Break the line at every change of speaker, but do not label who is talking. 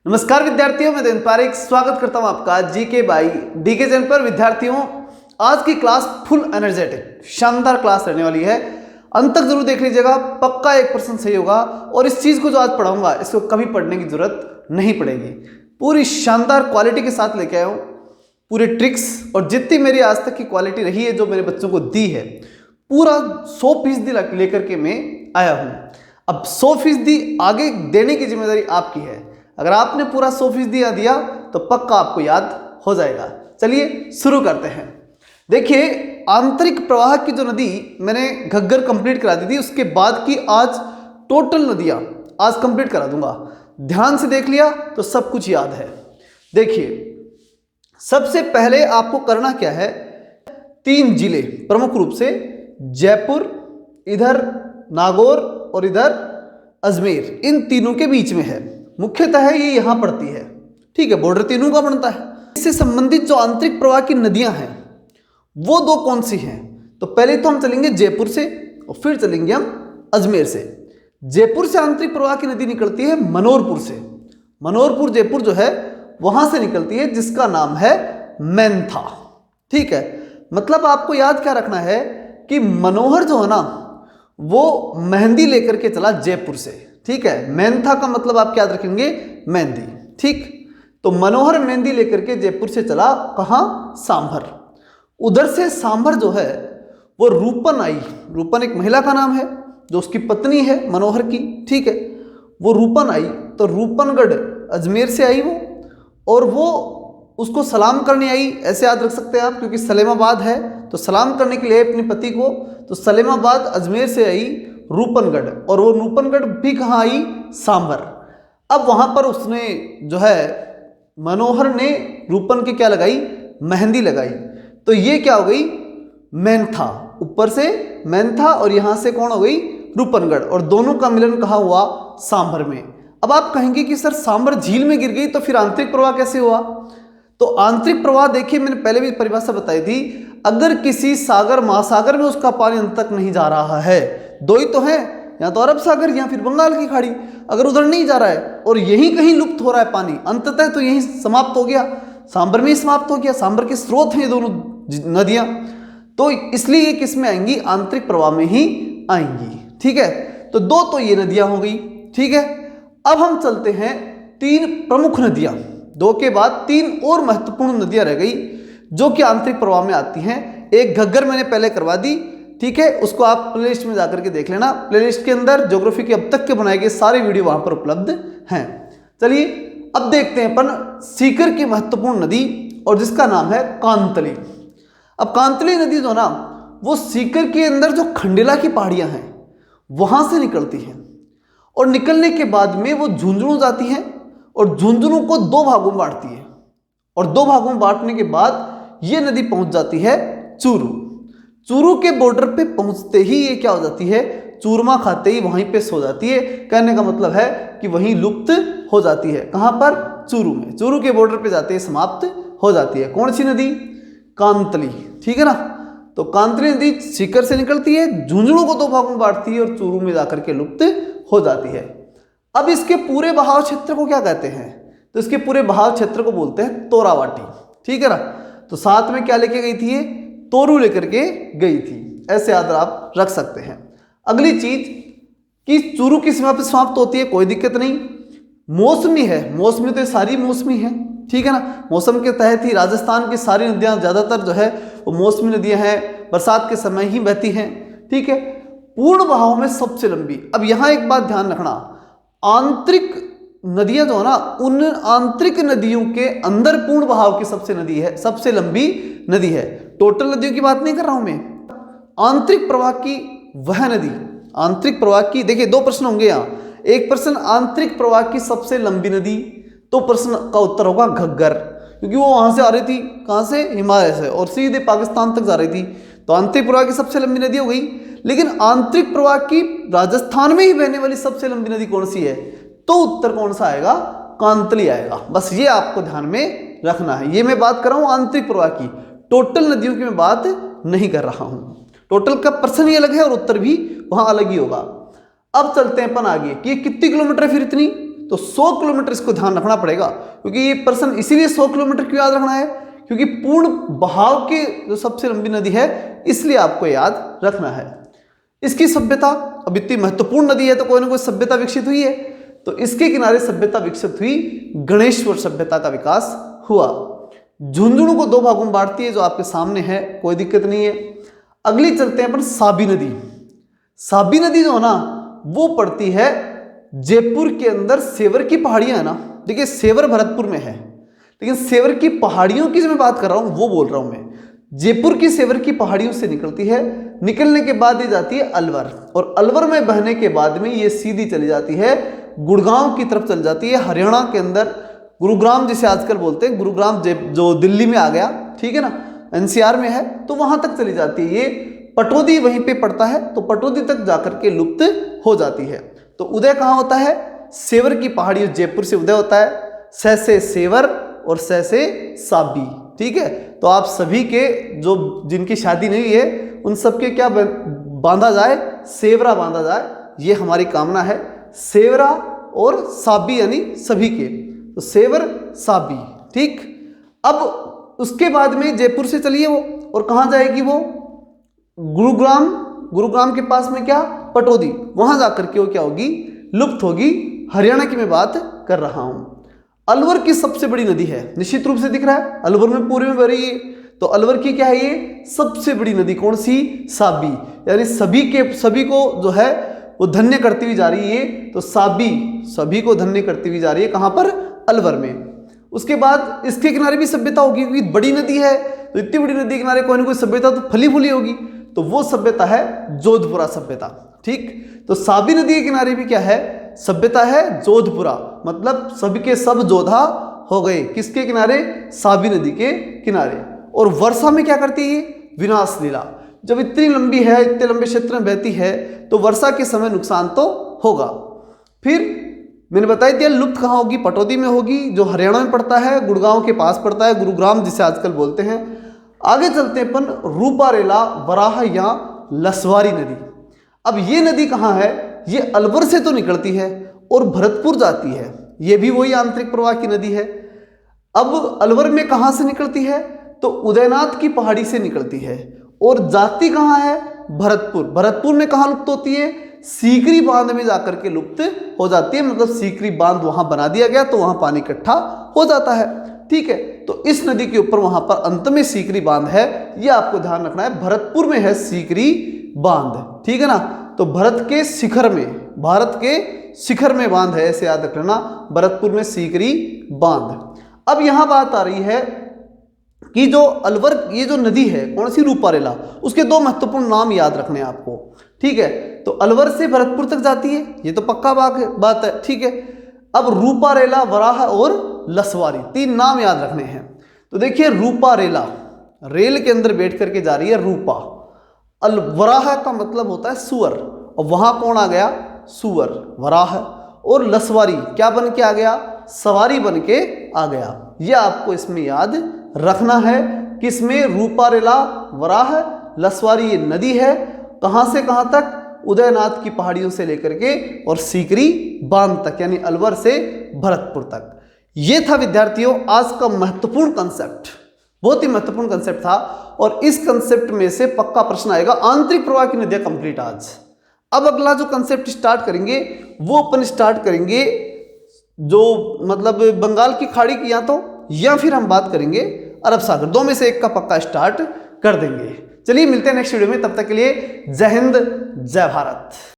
नमस्कार विद्यार्थियों, मैं देवेंद्र पारेख स्वागत करता हूं आपका जीके बाई डीके चैनल पर। विद्यार्थियों, आज की क्लास फुल एनर्जेटिक शानदार क्लास रहने वाली है। अंत तक जरूर देख लीजिएगा, पक्का 1% सही होगा। और इस चीज को जो आज पढ़ाऊंगा इसको कभी पढ़ने की जरूरत नहीं पड़ेगी। पूरी शानदार क्वालिटी के साथ लेके आया हूं, पूरे ट्रिक्स और जितनी मेरी आज तक की क्वालिटी रही है जो मेरे बच्चों को दी है, पूरा 100% लेकर के मैं आया हूं। अब 100% आगे देने की जिम्मेदारी आपकी है। अगर आपने पूरा 100% दिया तो पक्का आपको याद हो जाएगा। चलिए शुरू करते हैं। देखिए, आंतरिक प्रवाह की जो नदी मैंने घग्गर कंप्लीट करा दी थी, उसके बाद की आज टोटल नदियां आज कंप्लीट करा दूंगा। ध्यान से देख लिया तो सब कुछ याद है। देखिए, सबसे पहले आपको करना क्या है, 3 जिले प्रमुख रूप से जयपुर, इधर नागौर और इधर अजमेर, इन तीनों के बीच में है। मुख्यतः ये यहां पड़ती है, ठीक है, बॉर्डर तीनों का बनता है। इससे संबंधित जो आंतरिक प्रवाह की नदियां हैं वो दो कौन सी हैं, तो पहले तो हम चलेंगे जयपुर से और फिर चलेंगे हम अजमेर से। जयपुर से आंतरिक प्रवाह की नदी निकलती है मनोरपुर से। मनोरपुर जयपुर जो है वहां से निकलती है, जिसका नाम है मैंथा। ठीक है, मतलब आपको याद क्या रखना है कि मनोहर जो है ना वो मेहंदी लेकर के चला जयपुर से। ठीक है, मैंथा का मतलब आप क्या याद रखेंगे, मेहंदी। ठीक, तो मनोहर मेहंदी लेकर के जयपुर से चला कहां, सांभर। उधर से सांभर जो है वो रूपन आई। रूपन एक महिला का नाम है जो उसकी पत्नी है मनोहर की। ठीक है, वो रूपन आई तो रूपनगढ़ अजमेर से आई वो, और वो उसको सलाम करने आई, ऐसे याद रख सकते हैं आप, क्योंकि सलेमाबाद है तो सलाम करने के लिए अपने पति को, तो सलेमाबाद अजमेर से आई रूपनगढ़, और वो रूपनगढ़ भी कहाँ आई, सांभर। अब वहां पर उसने जो है मनोहर ने रूपन के क्या लगाई, मेहंदी लगाई। तो ये क्या हो गई, मैंथा। ऊपर से मैंथा और यहां से कौन हो गई, रूपनगढ़, और दोनों का मिलन कहाँ हुआ, सांभर में। अब आप कहेंगे कि सर सांभर झील में गिर गई तो फिर आंतरिक प्रवाह कैसे हुआ। तो आंतरिक प्रवाह देखिए, मैंने पहले भी परिभाषा बताई थी, अगर किसी सागर महासागर में उसका पानी अंत तक नहीं जा रहा है, दो ही तो है, या तो अरब सागर या फिर बंगाल की खाड़ी, अगर उधर नहीं जा रहा है और यहीं कहीं लुप्त हो रहा है पानी अंततः, तो यहीं समाप्त हो गया, सांभर में ही समाप्त हो गया। सांभर के स्रोत हैं ये दोनों नदियां, तो इसलिए ये किस में आएंगी, आंतरिक प्रवाह में ही आएंगी। ठीक है, तो दो तो ये नदियां हो गई। ठीक है, अब हम चलते हैं 3 प्रमुख नदियां, 2 के बाद 3 और महत्वपूर्ण नदियां रह गई जो कि आंतरिक प्रवाह में आती हैं। एक घग्गर मैंने पहले करवा दी, ठीक है, उसको आप प्लेलिस्ट में जाकर के देख लेना। प्लेलिस्ट के अंदर ज्योग्राफी के अब तक के बनाए गए सारे वीडियो वहां पर उपलब्ध हैं। चलिए अब देखते हैं अपन सीकर की महत्वपूर्ण नदी, और जिसका नाम है कांतली। अब कांतली नदी जो ना वो सीकर के अंदर जो खंडेला की पहाड़ियां हैं वहां से निकलती हैं, और निकलने के बाद में वो झुंझुनू जाती है, और झुंझुनू को 2 भागों में बांटती है, और 2 भागों में बांटने के बाद ये नदी पहुंच जाती है चूरू। चूरू के बॉर्डर पे पहुंचते ही ये क्या हो जाती है, चूरमा खाते ही वहीं पे सो जाती है। कहने का मतलब है कि वहीं लुप्त हो जाती है। कहां पर, चूरू में। चूरू के बॉर्डर पे जाते ही समाप्त हो जाती है। कौन सी नदी, कांतली। ठीक है ना, तो कांतली नदी सीकर से निकलती है, झुंझुनू को 2 भागों में बांटती है और चूरू में जाकर के लुप्त हो जाती है। अब इसके पूरे बहाव क्षेत्र को क्या कहते हैं, तो इसके पूरे बहाव क्षेत्र को बोलते हैं तोरावाटी। ठीक है ना, तो साथ में क्या लेके गई थी, ये तोरू लेकर के गई थी, ऐसे याद आप रख सकते हैं। अगली चीज कि चूरू की सीमा पर समाप्त होती है, कोई दिक्कत नहीं। मौसमी है, मौसमी तो सारी मौसमी है। ठीक है ना, मौसम के तहत ही राजस्थान की सारी नदियां ज्यादातर जो है वो मौसमी नदियां हैं, बरसात के समय ही बहती हैं। ठीक है, पूर्ण बहाव में सबसे लंबी। अब यहां एक बात ध्यान रखना, आंतरिक नदियां जो है ना, उन आंतरिक नदियों के अंदर पूर्ण बहाव की सबसे नदी है, सबसे लंबी नदी है। टोटल नदियों की बात नहीं कर रहा हूं मैं, आंतरिक प्रवाह की वह नदी, आंतरिक प्रवाह की। देखिए 2 प्रश्न होंगे यहां, एक प्रश्न आंतरिक प्रवाह की सबसे लंबी नदी, तो प्रश्न का उत्तर होगा घग्गर, क्योंकि वो वहां से आ रही थी, कहां से, हिमालय से, और सीधे पाकिस्तान तक जा रही थी, तो आंतरिक प्रवाह की सबसे लंबी नदी हो गई। लेकिन आंतरिक प्रवाह की राजस्थान में ही बहने वाली सबसे लंबी नदी कौन सी है, तो उत्तर कौन सा आएगा, कांतली आएगा। बस ये आपको ध्यान में रखना है। ये मैं बात कर रहा हूं आंतरिक प्रवाह की, टोटल नदियों की मैं बात नहीं कर रहा हूं। टोटल का प्रश्न ही अलग है और उत्तर भी वहां अलग ही होगा। अब चलते हैं अपन आगे कि ये कितनी किलोमीटर है फिर इतनी, तो 100 किलोमीटर इसको ध्यान रखना पड़ेगा, क्योंकि ये प्रश्न इसीलिए 100 किलोमीटर क्यों याद रखना है, क्योंकि पूर्ण बहाव की जो सबसे लंबी नदी है इसलिए आपको याद रखना है। इसकी सभ्यता, अब इतनी महत्वपूर्ण नदी है तो कोई ना कोई सभ्यता विकसित हुई है, तो इसके किनारे सभ्यता विकसित हुई, गणेश्वर सभ्यता का विकास हुआ। झुंझुनू को 2 भागों में बांटती है जो आपके सामने है, कोई दिक्कत नहीं है। अगली चलते हैं अपन साबी नदी। साबी नदी जो है ना वो पड़ती है जयपुर के अंदर, सेवर की पहाड़ियां है ना, देखिए सेवर भरतपुर में है, लेकिन सेवर की पहाड़ियों की जो मैं बात कर रहा हूं वो बोल रहा हूं मैं। जयपुर की सेवर की पहाड़ियों से निकलती है, निकलने के बाद ये जाती है अलवर, और अलवर में बहने के बाद में ये सीधी चली जाती है गुड़गांव की तरफ चली जाती है, हरियाणा के अंदर, गुरुग्राम जिसे आजकल बोलते हैं, गुरुग्राम जो दिल्ली में आ गया, ठीक है ना, एनसीआर में है, तो वहां तक चली जाती है। ये पटौदी वहीं पे पड़ता है, तो पटौदी तक जाकर के लुप्त हो जाती है। तो उदय कहाँ होता है, सेवर की पहाड़ी जयपुर से उदय होता है, स से सेवर और स से साबी, ठीक है। तो आप सभी के जो जिनकी शादी नहीं है उन सबके क्या बांधा जाए, सेवरा बांधा जाए, ये हमारी कामना है। सेवरा और साबी यानी सभी के, तो सेवर साबी, ठीक। अब उसके बाद में जयपुर से चलिए वो, और कहाँ जाएगी वो, गुरुग्राम, गुरुग्राम के पास में क्या, पटौदी, वहां जाकर के वो क्या होगी, लुप्त होगी। हरियाणा की मैं बात कर रहा हूं। अलवर की सबसे बड़ी नदी है, निश्चित रूप से दिख रहा है, अलवर में पूरे में भरी है, तो अलवर की क्या है ये सबसे बड़ी नदी, कौन सी, साबी, यानी सभी को जो है वो धन्य करती हुई जा रही है। तो साबी सभी को धन्य करती हुई जा रही है, कहां पर, अलवर में। उसके बाद इसके किनारे भी सभ्यता होगी, क्योंकि बड़ी नदी है, तो इतनी बड़ी नदी के किनारे कोई ना कोई सभ्यता तो फली फूली होगी, तो वो सभ्यता है जोधपुरा सभ्यता, ठीक। तो साबी नदी के किनारे भी क्या है, सभ्यता है जोधपुरा, मतलब सभी के सब जोधा हो गए, किसके किनारे, साबी नदी के किनारे। और वर्षा में क्या करती है, विनाश लीला, जब इतनी लंबी है, इतने लंबे क्षेत्र में बहती है, तो वर्षा के समय नुकसान तो होगा। फिर मैंने बता दिया लुप्त कहाँ होगी, पटौदी में होगी, जो हरियाणा में पड़ता है, गुड़गांव के पास पड़ता है, गुरुग्राम जिसे आजकल बोलते हैं। आगे चलते हैं अपन, रूपारेला, वराह या लसवारी नदी। अब ये नदी कहाँ है, ये अलवर से तो निकलती है और भरतपुर जाती है, ये भी वही आंतरिक प्रवाह की नदी है। अब अलवर में कहाँ से निकलती है, तो उदयनाथ की पहाड़ी से निकलती है, और जाती कहाँ है, भरतपुर। भरतपुर में कहाँ लुप्त होती है, सीकरी बांध में जाकर के लुप्त हो जाती है, मतलब सीकरी बांध वहां बना दिया गया तो वहां पानी इकट्ठा हो जाता है, ठीक है। तो इस नदी के ऊपर वहां पर अंत में सीकरी बांध है, ये आपको ध्यान रखना है, भरतपुर में है सीकरी बांध, ठीक है ना। तो भारत के शिखर में बांध है, ऐसे याद रख लेना, भरतपुर में सीकरी बांध। अब यहां बात आ रही है कि जो अलवर, ये जो नदी है कौन सी, रूपारेला, उसके 2 महत्वपूर्ण नाम याद रखने हैं आपको, ठीक है। तो अलवर से भरतपुर तक जाती है, ये तो पक्का बात है, ठीक है। अब रूपारेला, वराह और लसवारी, 3 नाम याद रखने हैं। तो देखिए रूपारेला, रेल के अंदर बैठ करके जा रही है रूपा, वराह का मतलब होता है सुअर, और वहां कौन आ गया, सुअर, वराह। और लसवारी क्या बन के आ गया, सवारी बन के आ गया। यह आपको इसमें याद रखना है, किसमें, रूपारेला, वराह, लसवारी, ये नदी है, कहां से कहां तक, उदयनाथ की पहाड़ियों से लेकर के और सीकरी बांध तक, यानी अलवर से भरतपुर तक। यह था विद्यार्थियों आज का महत्वपूर्ण कंसेप्ट, बहुत ही महत्वपूर्ण कंसेप्ट था, और इस कंसेप्ट में से पक्का प्रश्न आएगा, आंतरिक प्रवाह की नदियां कंप्लीट आज। अब अगला जो कंसेप्ट स्टार्ट करेंगे वो अपन स्टार्ट करेंगे जो मतलब बंगाल की खाड़ी की, या फिर हम बात करेंगे अरब सागर, 2 में से एक का पक्का स्टार्ट कर देंगे। चलिए मिलते हैं नेक्स्ट वीडियो में, तब तक के लिए जय हिंद, जय भारत।